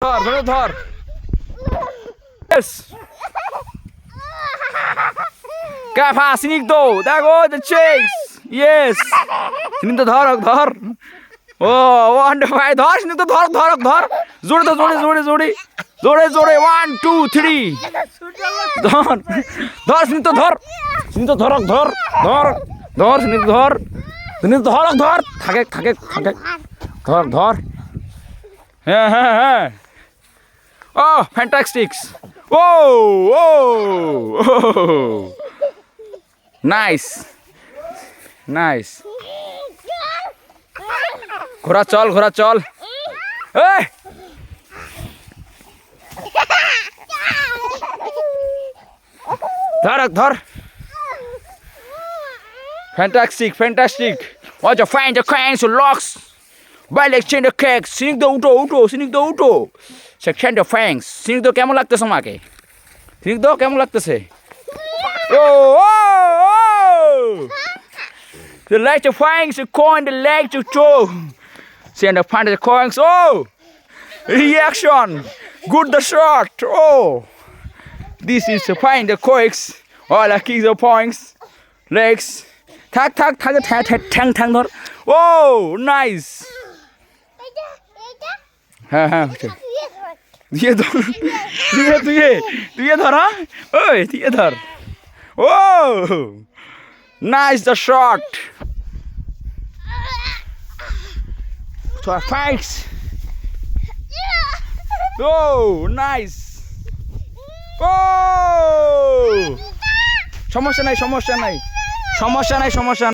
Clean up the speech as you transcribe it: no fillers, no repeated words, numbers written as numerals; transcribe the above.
ধর ধরে ধর Yes. Kafa, Sinigdo. There go the chicks. Yes. Sinigdo ধর ধর। ও wonderful. ধর Sinigdo ধর ধর ধর। জোরে ধর জোরে জোরে জোরে। জোরে জোরে 1 2 3। ধর। ধর Sinigdo ধর। Sinigdo ধর ধর ধর। ধর Sinigdo ধর। Sinigdo ধর ধর। থাকে থাকে থাকে। ধর ধর। হ্যাঁ হ্যাঁ হ্যাঁ। Oh, fantastic. Whoa, whoa, whoa. Nice. Nice. ঘোড়া চল ঘোড়া চল এই ধর ধর Fantastic, fantastic. Watch the find the cranks and locks. By exchange the cakes. Sinigdo উঠো উঠো Sinigdo উঠো সেকশন দ্য ফ্যাংস Sinigdo কেমন লাগতেছে আমাকে Sinigdo কেমন লাগতেছে ও ও the leg the fangs the coin the leg to toe see and the find the coins oh reaction good the shot oh this is to find the coins all the key the points legs থাক থাক থাক ঠ্যাং ঠ্যাং ধর ও nice হ্যাঁ হ্যাঁ দিয়ে ধর দিয়ে দিয়ে দিয়ে ধর হ্যাঁ ওই দিয়ে ধর ও নাইস দ্য শট থ্যাঙ্কস ও নাইস ও সমস্যা নাই সমস্যা নাই সমস্যা নাই সমস্যা